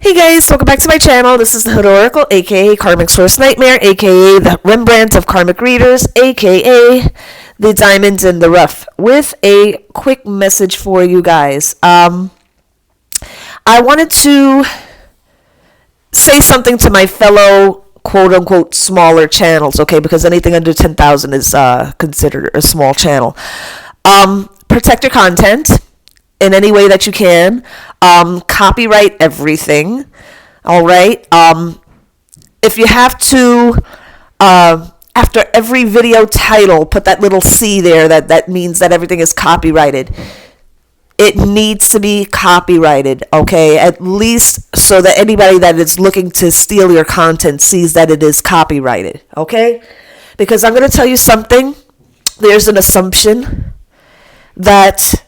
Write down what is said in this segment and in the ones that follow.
Hey guys, welcome back to my channel. This is the hoodoracle, aka Karmic's Worst Nightmare, aka the Rembrandt of Karmic Readers, aka the Diamonds in the Rough, with a quick message for you guys. I wanted to say something to my fellow quote-unquote smaller channels, okay, because anything under 10,000 is considered a small channel. Protect your content in any way that you can. Copyright everything. All right. If you have to, after every video title, put that little C there. That means that everything is copyrighted. It needs to be copyrighted, okay? At least so that anybody that is looking to steal your content sees that it is copyrighted, okay? Because I'm going to tell you something. There's an assumption that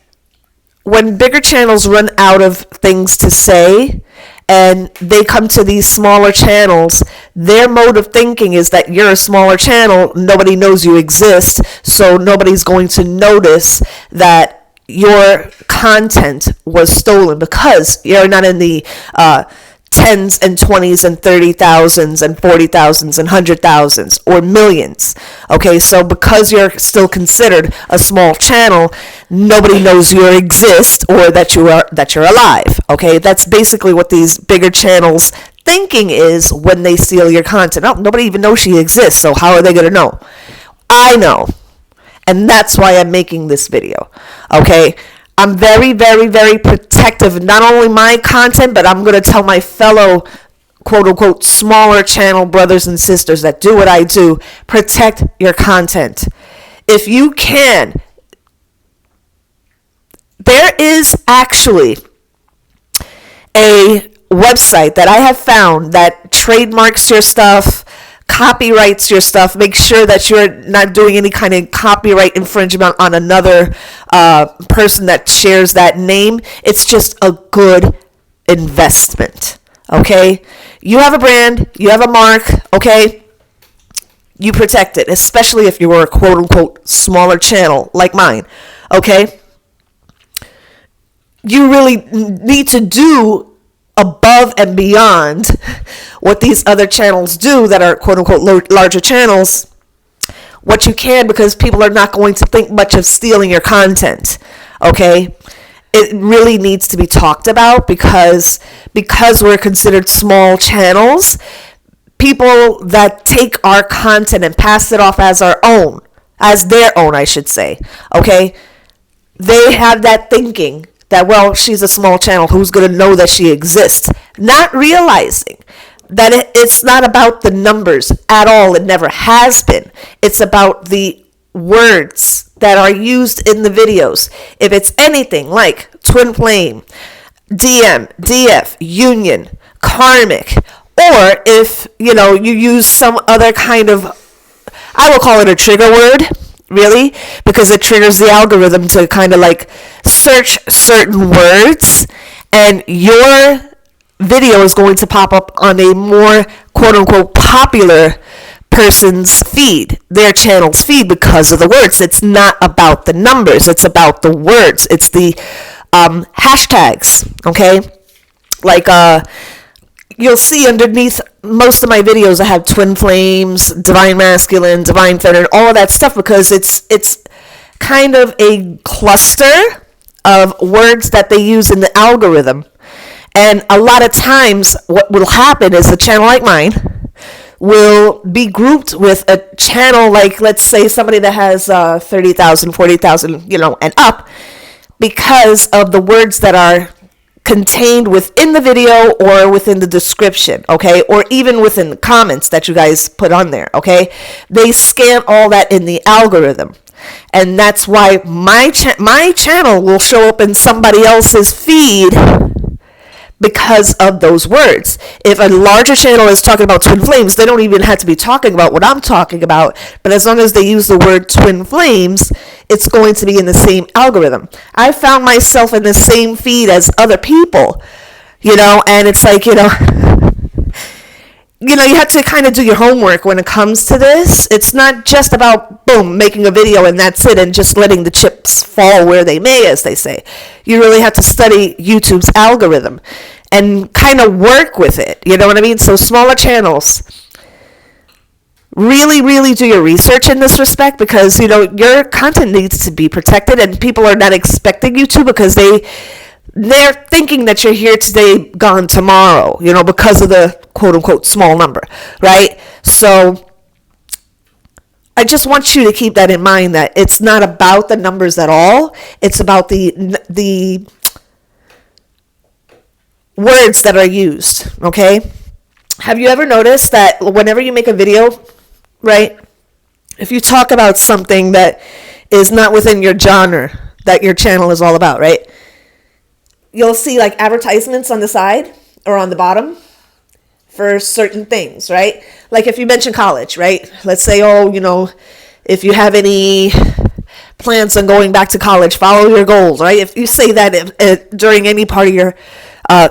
when bigger channels run out of things to say and they come to these smaller channels, their mode of thinking is that you're a smaller channel, nobody knows you exist, so nobody's going to notice that your content was stolen because you're not in the tens and 20s and 30,000s and 40,000s and 100,000s or millions. Okay, so because you're still considered a small channel, nobody knows you exist or that you're alive. Okay, that's basically what these bigger channels thinking is when they steal your content. Oh, nobody even knows she exists, so how are they going to know? I know, and that's why I'm making this video. Okay, I'm very, very, very protective of not only my content, but I'm going to tell my fellow quote-unquote smaller channel brothers and sisters that do what I do, protect your content. If you can, there is actually a website that I have found that trademarks your stuff, copyrights your stuff, make sure that you're not doing any kind of copyright infringement on another person that shares that name. It's just a good investment, okay? You have a brand, you have a mark, okay? You protect it, especially if you were a quote-unquote smaller channel like mine, okay? You really need to do above and beyond what these other channels do that are quote-unquote larger channels, what you can, because people are not going to think much of stealing your content, okay? It really needs to be talked about because we're considered small channels, people that take our content and pass it off as their own, I should say, okay? They have that thinking that, well, she's a small channel, who's going to know that she exists? Not realizing that it's not about the numbers at all. It never has been. It's about the words that are used in the videos. If it's anything like twin flame, DM, DF, union, karmic, or if, you use some other kind of, I will call it a trigger word, really, because it triggers the algorithm to kind of like search certain words, and your video is going to pop up on a more quote-unquote popular person's feed, their channel's feed, because of the words. It's not about the numbers, it's about the words. It's the hashtags, okay? Like you'll see underneath most of my videos, I have twin flames, divine masculine, divine feminine, all of that stuff, because it's kind of a cluster of words that they use in the algorithm. And a lot of times what will happen is a channel like mine will be grouped with a channel like, let's say, somebody that has 30,000, 40,000, and up, because of the words that are contained within the video or within the description, okay, or even within the comments that you guys put on there, okay? They scan all that in the algorithm, and that's why my channel will show up in somebody else's feed because of those words. If a larger channel is talking about twin flames, they don't even have to be talking about what I'm talking about, but as long as they use the word twin flames, it's going to be in the same algorithm. I found myself in the same feed as other people, and it's like, you have to kind of do your homework when it comes to this. It's not just about, boom, making a video and that's it, and just letting the chips fall where they may, as they say. You really have to study YouTube's algorithm. and kind of work with it. You know what I mean? So smaller channels, really, really do your research in this respect, because, you know, your content needs to be protected, and people are not expecting you to, because they're thinking that you're here today, gone tomorrow, you know, because of the quote unquote small number, right? So I just want you to keep that in mind, that it's not about the numbers at all. It's about the words that are used, okay? Have you ever noticed that whenever you make a video, right, if you talk about something that is not within your genre that your channel is all about, right, you'll see like advertisements on the side or on the bottom for certain things, right? Like if you mention college, right? Let's say, oh, you know, if you have any plans on going back to college, follow your goals, right? If you say that during any part of your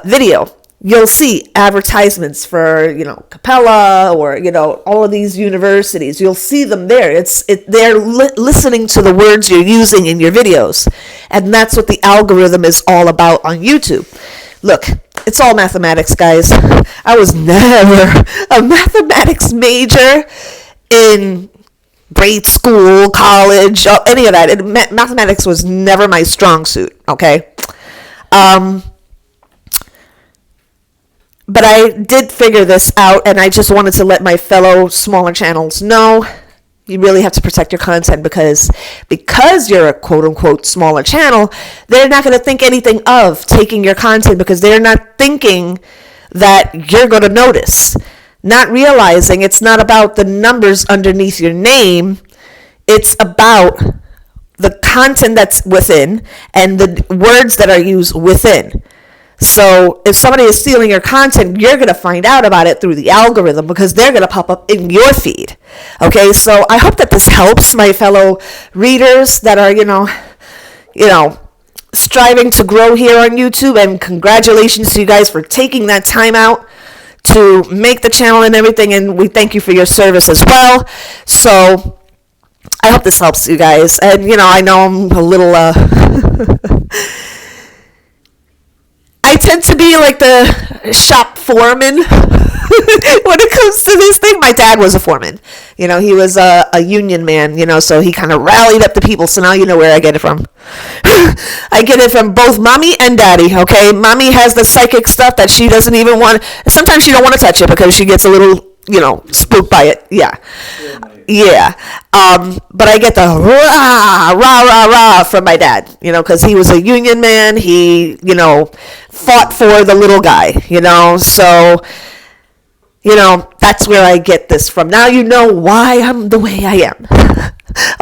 video, you'll see advertisements for, you know, Capella or, you know, all of these universities. You'll see them there. They're listening to the words you're using in your videos. And that's what the algorithm is all about on YouTube. Look, it's all mathematics, guys. I was never a mathematics major in grade school, college, any of that. Mathematics was never my strong suit, okay? But I did figure this out, and I just wanted to let my fellow smaller channels know you really have to protect your content, because you're a quote-unquote smaller channel, they're not going to think anything of taking your content, because they're not thinking that you're going to notice. Not realizing it's not about the numbers underneath your name, it's about the content that's within and the words that are used within. So if somebody is stealing your content, you're going to find out about it through the algorithm, because they're going to pop up in your feed. Okay, so I hope that this helps my fellow readers that are, you know, striving to grow here on YouTube. And congratulations to you guys for taking that time out to make the channel and everything. And we thank you for your service as well. So I hope this helps you guys. And, you know, I know I'm a little... I tend to be like the shop foreman when it comes to this thing. My dad was a foreman. You know, he was a union man, you know, so he kind of rallied up the people. So now you know where I get it from. I get it from both mommy and daddy, okay? Mommy has the psychic stuff that she doesn't even want. Sometimes she don't want to touch it because she gets a little, you know, spooked by it. Yeah. Yeah. But I get the rah, rah, rah, rah from my dad, you know, because he was a union man. He, you know, fought for the little guy, you know. So, you know, that's where I get this from. Now you know why I'm the way I am.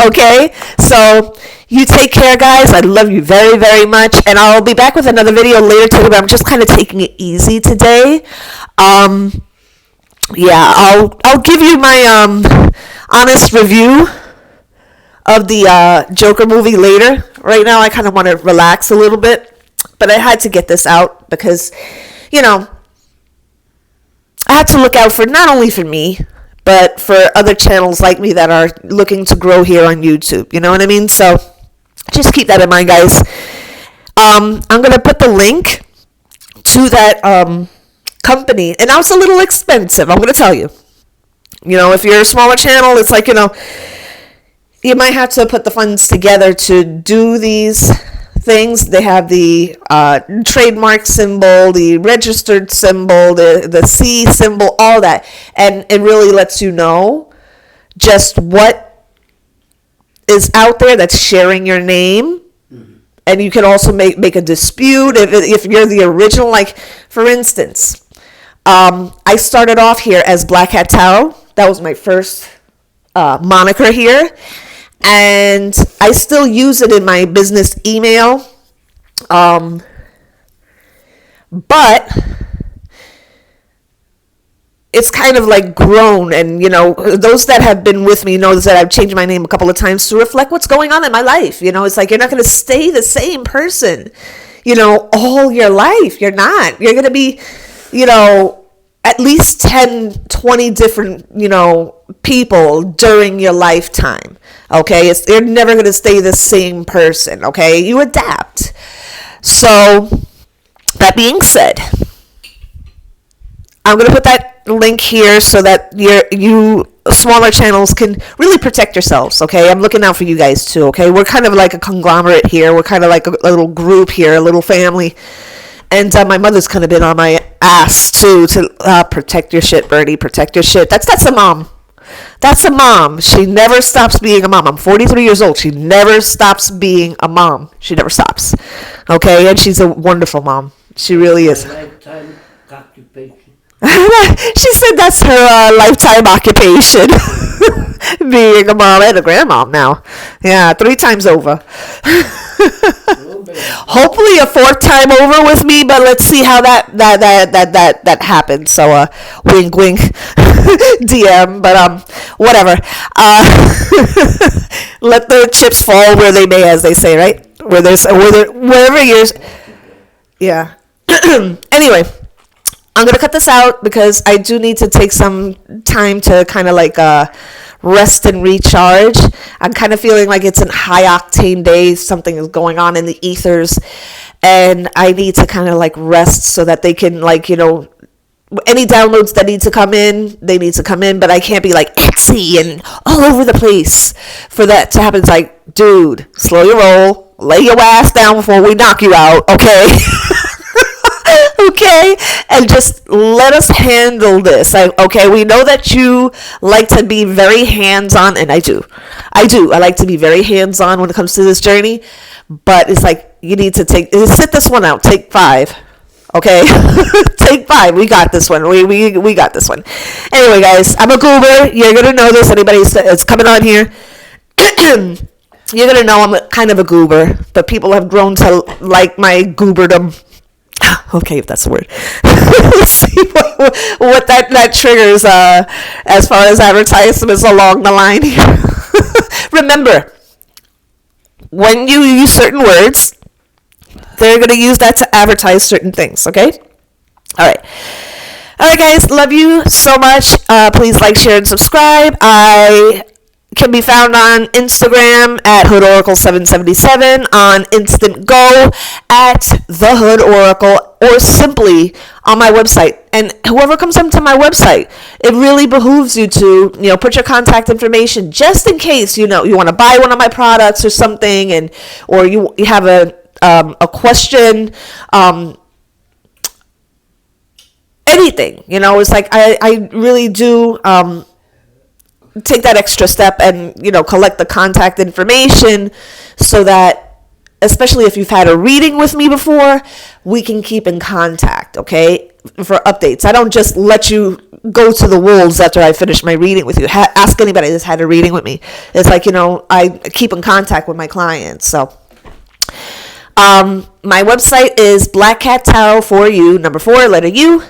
Okay? So you take care, guys. I love you very, very much. And I'll be back with another video later today, but I'm just kind of taking it easy today. Yeah, I'll give you my honest review of the Joker movie later. Right now, I kind of want to relax a little bit, but I had to get this out because, you know, I had to look out for not only for me, but for other channels like me that are looking to grow here on YouTube. You know what I mean? So just keep that in mind, guys. I'm going to put the link to that company, and now it's a little expensive, I'm going to tell you. You know, if you're a smaller channel, it's like, you know, you might have to put the funds together to do these things. They have the trademark symbol, the registered symbol, the C symbol, all that. And it really lets you know just what is out there that's sharing your name. And you can also make a dispute if you're the original. Like, for instance, I started off here as Black Hat Tarot. That was my first moniker here. And I still use it in my business email. But it's kind of like grown. And, you know, those that have been with me know that I've changed my name a couple of times to reflect what's going on in my life. You know, it's like you're not going to stay the same person, you know, all your life. You're not. You're going to be, you know, at least 10, 20 different, you know, people during your lifetime. Okay, you're never going to stay the same person. Okay, you adapt. So that being said, I'm going to put that link here so that you smaller channels can really protect yourselves, okay? I'm looking out for you guys too, okay? We're kind of like a conglomerate here. We're kind of like a little group here, a little family. And my mother's kind of been on my ass too to protect your shit, Bertie, protect your shit. That's a mom. That's a mom. She never stops being a mom. I'm 43 years old. She never stops being a mom. She never stops. Okay? And she's a wonderful mom. She really is. Lifetime occupation. She said that's her lifetime occupation. Being a mom and a grandmom now. Yeah, 3 times over. Hopefully a 4th time over with me, but let's see how that happens. So wink wink DM, but whatever. Let the chips fall where they may, as they say, right? Wherever yours. Yeah. Anyway, I'm going to cut this out because I do need to take some time to kind of like rest and recharge. I'm kind of feeling like it's a high octane day. Something is going on in the ethers, and I need to kind of like rest so that they can, like, any downloads that need to come in, they need to come in, but I can't be like Etsy and all over the place for that to happen. It's like, dude, slow your roll, lay your ass down before we knock you out, okay? Okay, and just let us handle this. Okay, we know that you like to be very hands-on, and I do. I like to be very hands-on when it comes to this journey, but it's like you need to sit this one out. Take 5. Okay, take 5. We got this one. We got this one. Anyway, guys, I'm a goober. You're gonna know this. Anybody that's coming on here, you're gonna know I'm kind of a goober. But people have grown to like my gooberdom. Okay, if that's the word. Let's see what that triggers as far as advertisements along the line here. Remember, when you use certain words, they're going to use that to advertise certain things, okay? All right. All right, guys. Love you so much. Please like, share, and subscribe. I can be found on Instagram at hoodoracle777, on Instantgo at the Hood Oracle, or simply on my website. And whoever comes onto my website, it really behooves you to, put your contact information just in case, you want to buy one of my products or something, or you have a question, anything, it's like I really do take that extra step and collect the contact information so that, especially if you've had a reading with me before, we can keep in contact, okay, for updates. I don't just let you go to the wolves after I finish my reading with you. Ask anybody that's had a reading with me. It's like, I keep in contact with my clients. So my website is Black Cat Tarot for you, number 4, letter U,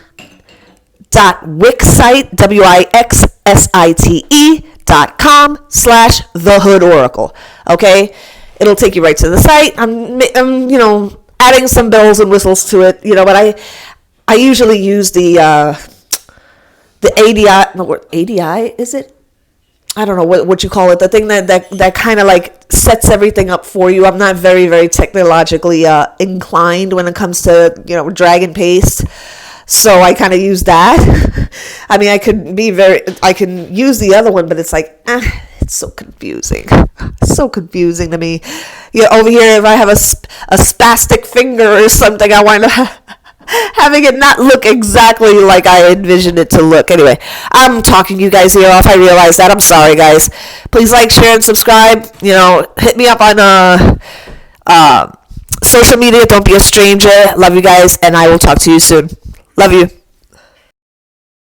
.wixsite, wixsite.com/the Hood Oracle. Okay, it'll take you right to the site. I'm adding some bells and whistles to it. But I usually use the ADI. No, ADI is it? I don't know what you call it. The thing that kind of like sets everything up for you. I'm not very, very technologically inclined when it comes to drag and paste. So I kind of use that. I mean, I can use the other one, but it's like, it's so confusing. So confusing to me. Over here, if I have a spastic finger or something, I wind up having it not look exactly like I envisioned it to look. Anyway, I'm talking you guys here off. I realize that. I'm sorry, guys. Please like, share, and subscribe. Hit me up on social media. Don't be a stranger. Love you guys, and I will talk to you soon. Love you.